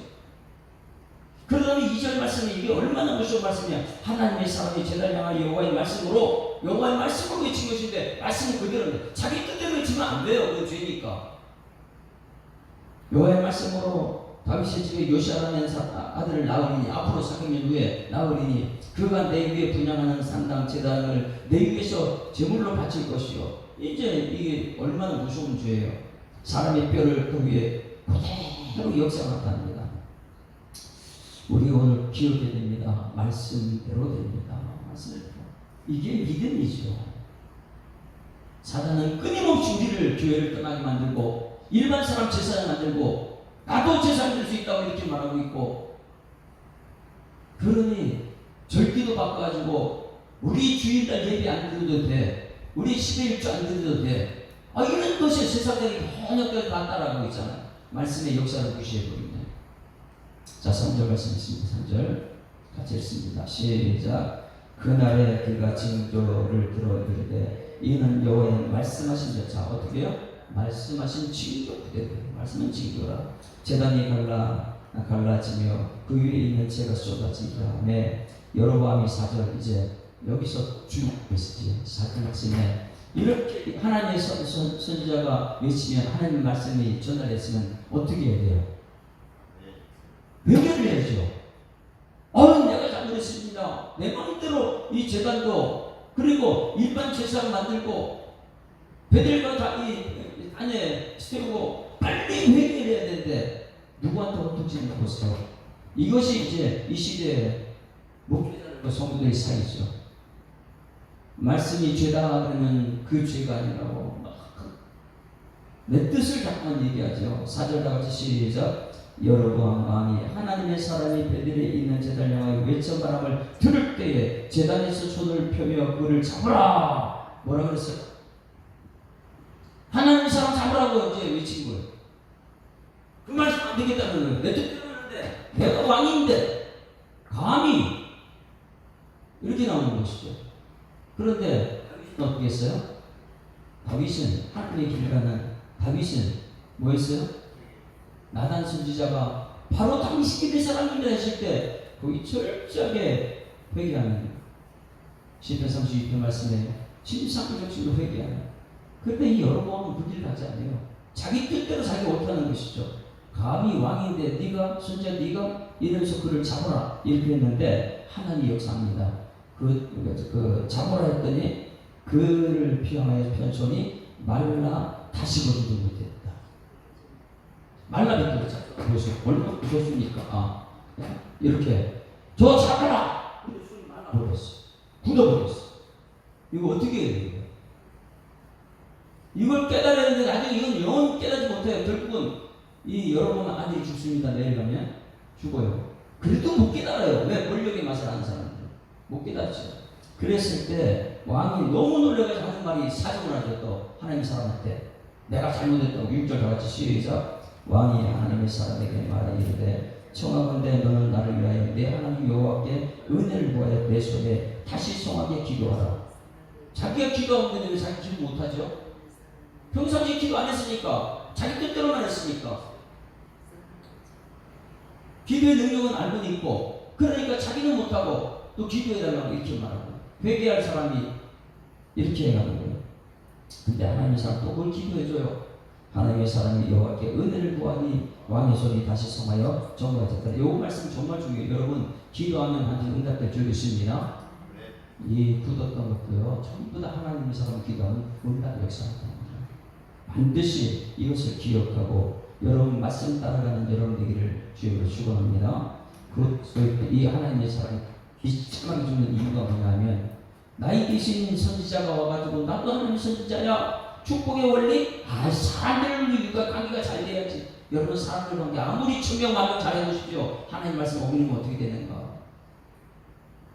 그러더니 2절 말씀이 이게 얼마나 무서운 말씀이야. 하나님의 사람이 제단을 향한 여호와의 말씀으로 외친 것인데, 말씀은 그대로인데 자기 뜻대로 외치면 안 돼요. 그게 죄니까. 여호와의 말씀으로 다윗의 집에 요시야라는 아들을 낳으리니, 앞으로 400년 후에 낳으리니 그가 내 위에 분향하는 산당 제단을 내 위에서 제물로 바칠 것이요. 이제 이게 얼마나 무서운 죄예요. 사람의 뼈를 그 위에 그대로 역사가 나타납니다. 우리 오늘 기억해야 됩니다. 말씀대로 됩니다. 말씀대로. 이게 믿음이죠. 사단은 끊임없이 우리를 교회를 떠나게 만들고 일반 사람 제사장 만들고 나도 제사장 될 수 있다고 이렇게 말하고 있고, 그러니 절기도 바꿔가지고 우리 주일날 예배 안 드려도 돼, 우리 10일 1조 안 드려도 돼, 이런 것이 세상적인 번역들 다 따라가고 있잖아요. 말씀의 역사를 무시해버리네. 자, 3절 말씀 있습니다. 3절 같이 읽습니다. 시작. 그날에 그가 징조를 들어 이르되 이는 여호와의 말씀하신 자. 어떻게요? 말씀하신 징조 그대로. 말씀은 징조라. 제단이 갈라지며 그 위에 있는 채가 쏟아진 다음에 여로보암이 4절, 이제 여기서 주목하고 있지. 4절 말씀에 이렇게 하나님의 선지자가 외치면, 하나님 말씀이 전달했으면 어떻게 해야 돼요? 회개를 해야죠. 내가 잘못했습니다. 내 마음대로 이 제단도, 그리고 일반 제사를 만들고 베델과 이 안에 세우고 빨리 회개를 해야 되는데 누구한테 호통치는 것이죠. 이것이 이제 이 시대에 목회자들과 성도들의 사이죠. 말씀이 죄다 그러면 그 죄가 아니라고 내 뜻을 자꾸만 얘기하죠. 4절 다 같이 시작. 여로보암 왕이 하나님의 사람이 베델에 있는 제단을 향하여 외쳐 바람을 들을 때에 제단에서 손을 펴며 그를 잡으라. 뭐라 그랬어요? 하나님의 사람 잡으라고 이제 외친 거예요. 그 말씀 안 되겠다는 거예요. 내 뜻대로 하는데 내가 왕인데 감히 이렇게 나오는 것이죠. 그런데 다윗은 어떻게 했어요? 다윗은 하나님의 길 가는 다윗은 뭐 했어요? 나단 선지자가 바로 당신이 그 사람입니다 했을 때 거기 철저하게 회개하는, 시편 32편 말씀에 진상적으로 회개하는. 그런데 이 여로보암은 그길 가지 않아요. 자기 뜻대로 자기가 옳다는 것이죠. 감히 왕인데 네가 선지자 네가 이러면서 그를 잡아라 이렇게 했는데 하나님이 역사합니다. 그 잡아라 했더니 그를 피하여 편손이 말라 다시 거두지 못했다. 말라비도 그것이 얼마나 무섭습니까? 이렇게 저 잡아라. 근데 손이 말라버렸어. 굳어버렸어. 이거 어떻게 해야 돼요? 이걸 깨달아야 되는데 나중에 이건 영원 깨닫지 못해요. 결국은 이 여러분 아들이 죽습니다. 내일 가면 죽어요. 그래도 못 깨달아요. 왜? 권력의 맛을 아는 사람들 못 깨닫죠. 그랬을 때 왕이 너무 놀라서 하는 말이 사정을 하죠. 또 하나님 사람한테 내가 잘못했다고. 6절 다 같이 시작. 왕이 하나님의 사람에게 말하기를 청하건대 너는 나를 위하여 내 하나님 여호와께 은혜를 구하여 내 손에 다시 성하게 기도하라. 자기가 기도하는데 왜 자기 기도 못하죠? 평상시에 기도 안 했으니까, 자기 뜻대로만 했으니까. 기도의 능력은 알고 있고, 그러니까 자기는 못하고 또 기도해달라고 이렇게 말하고, 회개할 사람이 이렇게 해가는 거예요. 근데 하나님의 사람 또 그걸 기도해줘요. 하나님의 사람이 여호와께 은혜를 구하니 왕의 손이 다시 성하여 정화됐다. 이 말씀 정말 중요해요. 여러분 기도하면 반드시 응답될 줄 믿습니다. 이 굳었던 것도요 전부 다 하나님의 사람 기도하는 응답 역사입니다. 반드시 이것을 기억하고 여러분 말씀 따라가는 여러분 되기를 주님으로 축원합니다. 이 하나님의 사람이 비참하게 죽는 이유가 뭐냐면, 나이 계신 선지자가 와가지고 나도 하나님의 선지자야, 축복의 원리? 사람들 위기가 관계가 잘 돼야지. 여러분 사람들 관계 아무리 천명만명 잘해보십시오. 하나님 말씀 어기면 어떻게 되는가?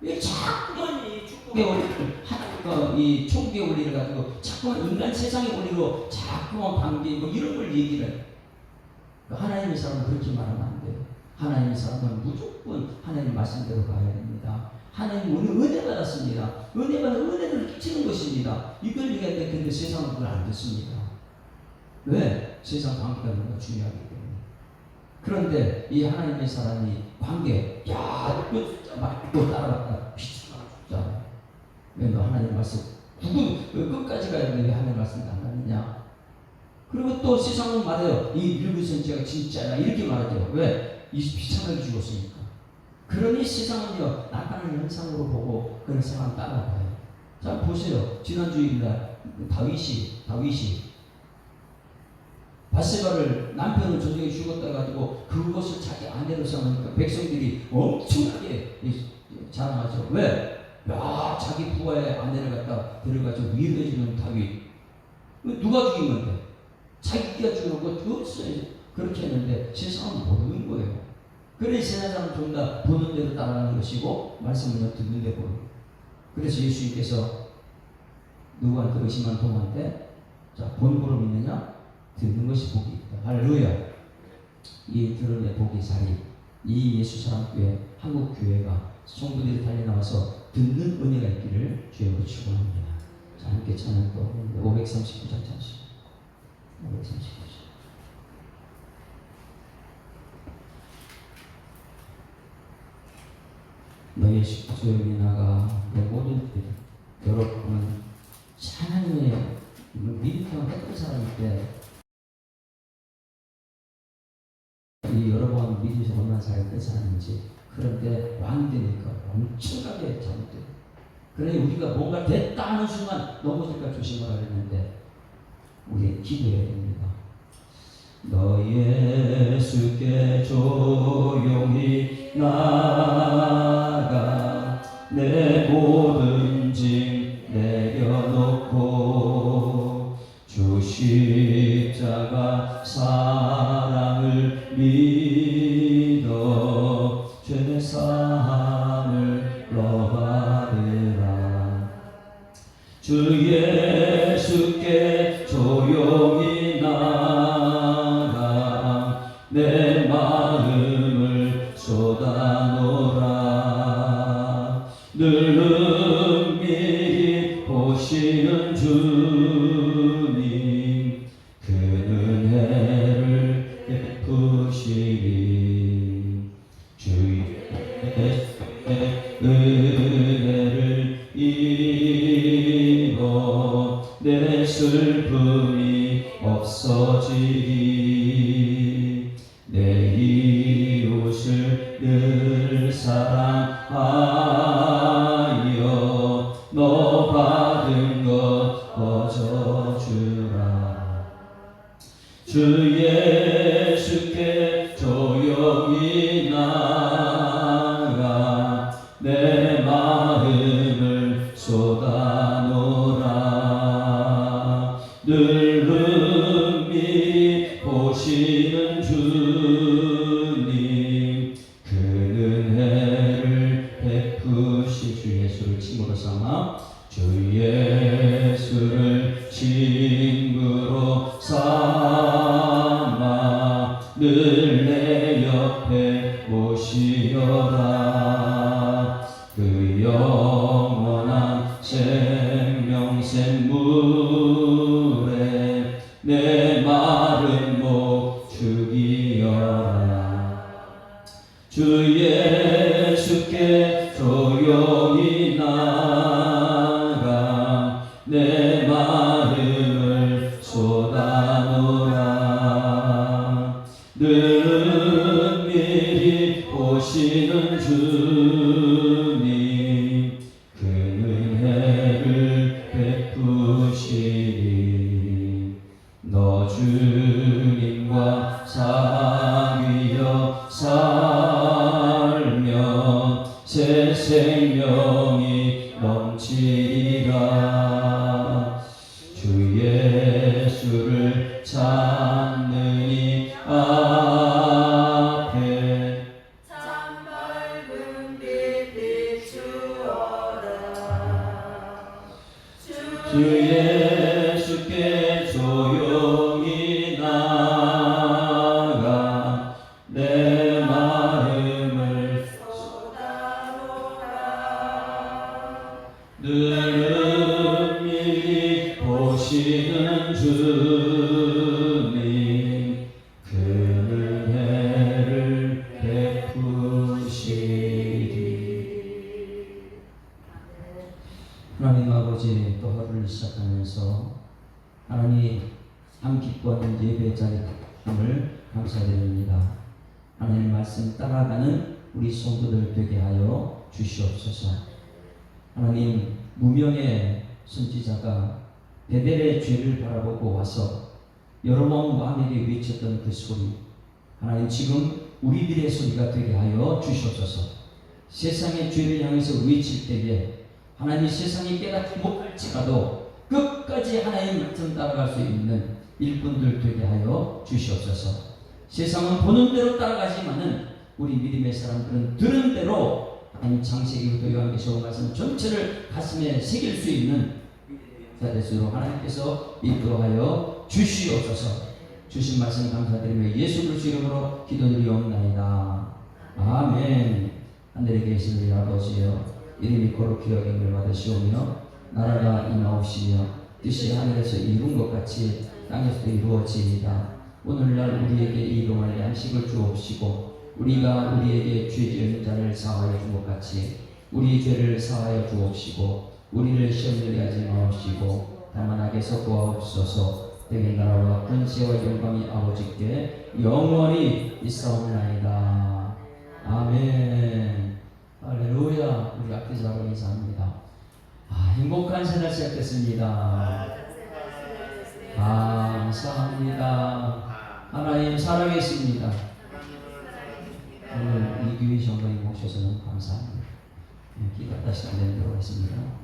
왜 자꾸만 이 축복의 원리를, 하나님과 이 천국의 원리를 가지고 자꾸만 인간 세상의 원리로 자꾸만 관계 이런 걸 얘기를. 하나님의 사람은 그렇게 말하면 안 돼요. 하나님의 사람은 무조건 하나님 말씀대로 가야 됩니다. 하나님 오늘 은혜 받았습니다. 은혜 받은 은혜를 끼치는 것입니다. 이걸 얘기하는데 근데 세상은 그걸 안 듣습니다. 왜? 세상 관계가 너무 중요하기 때문에. 그런데 이 하나님의 사람이 관계, 야, 이거 진짜 말고 따라갔다 비추가 죽잖아. 왜 너 하나님 말씀 끝까지 가야 되는데 하나님 말씀 안 가느냐? 그리고 또 세상은 말해요. 이 늙은 선지자가 진짜야 이렇게 말하죠. 왜? 이 비참하게 죽었으니까. 그러니 세상은요 나타나는 현상으로 보고 그런 상황 따라가요. 자 보세요. 지난주일날 다윗이 바세바를 남편을 전쟁에 죽었다 가지고 그것을 자기 아내로 삼으니까 백성들이 엄청나게 자랑하죠. 왜? 야 자기 부하의 아내를 갖다 데려가지고 위로해주는 다윗. 누가 죽인 건데? 자기가 주는 거 그렇게 했는데 세상은 모르는 거예요. 그래 세상 사람 전부 다 보는 대로 따라가는 것이고 말씀을 듣는 대로 보는 거예요. 그래서 예수님께서 누구한테 의심한 동한테 자 본보로 믿느냐 듣는 것이 복이 있다. 할렐루야. 이 들음의 복이 자리 이 예수 사람 교회 한국 교회가 성도들이 달려 나와서 듣는 은혜가 있기를 주님으로 축원합니다. 자 함께 찬양 또 539장 찬송 539장 너희 조용히 나가 내 모든 길 여러분은 하나님의 믿음을 했던 사람인데 이 여러분 믿으셔서 얼마나 잘했던 사람인지 그런데 왕이 되니까 엄청나게 잘못돼요. 그러니 우리가 뭔가 됐다 하는 순간 넘어질까 조심하라 했는데 우리 기도해야 됩니다. 너 예수께 조용히 나가 내 모든 짐 내려놓고 주 십자가 사랑을 믿어 죄 사함을 너 받으라. 주 예수께 조용히 나가 내 마음을 쏟아놓으라. 늘 은밀히 보시는 주님 그 은혜를 베푸시리. 주의 은혜를 입어 내 슬픔이 없어지리. 내 이웃을 늘 사랑하여 너 받은 것 거저주라. 주 예수께 조용히 나가 내 마음을 쏟아놓으라. 늘 은밀히 보시는 주님 그 은혜를 베푸시. 주 예수를 친구로 삼아 주 예수를 친구로 삼아 늘 내 옆에 오시어라. 그 영원한 생명샘 물에 내 마른 목 죽이어라. 주 예수께 조용히 나가 내 마음을 쏟아놓으라. 늘 은밀히 보시는 주님 그 은혜를 베푸시리. 너 주님과 사귀어 살면 새 생명이 넘치리라. 주 예수를 찾는 이 앞에 참 밝은 빛 비추어라. 주 예수께 조용히 나가 내 마음을 쏟아놓으라. 늘 은밀히 보시는 주님 그 은혜를 베푸시리. 하나님 아버지 또 하루를 시작하면서 하나님 참 기뻐하는 예배 자리함을 감사드립니다. 하나님 말씀 따라가는 우리 성도들 되게 하여 주시옵소서. 하나님 무명의 선지자가 베델의 죄를 바라보고 와서 여러 번 왕에게 외쳤던 그 소리 하나님 지금 우리들의 소리가 되게 하여 주시옵소서. 세상의 죄를 향해서 외칠 때에 하나님 세상이 깨닫지 못할지라도 끝까지 하나님 말씀 따라갈 수 있는 일꾼들 되게 하여 주시옵소서. 세상은 보는 대로 따라가지만은 우리 믿음의 사람들은 들은 대로 하나님 창세기부터 요한계시록 말씀 전체를 가슴에 새길 수 있는 자 될수록 하나님께서 이끌어하여 주시옵소서. 주신 말씀 감사드리며 예수 그리스도 이름으로 기도드리옵나이다. 아멘. 하늘에 계신 우리 아버지여, 이름이 거룩히 여김을 받으시오며 나라가 임하옵시며 뜻이 하늘에서 이룬 것 같이 땅에서도 이루어지이다. 오늘날 우리에게 일용할 양식을 주옵시고 우리가 우리에게 죄 지은 자를 사하여 준 것 같이 우리 죄를 사하여 주옵시고 우리를 시험에 하지 마옵시고 다만 악에서 구하옵소서. 대개 나라와 권세와 영광이 아버지께 영원히 있사옵나이다. 아멘. 할렐루야. 우리 악기자로 인사합니다. 행복한 새날 시작됐습니다. 감사합니다. 하나님 살아계십니다. 오늘 이규희 정도님 모셔서 너무 감사합니다. 기가 다시 안 되는 대로 했습니다.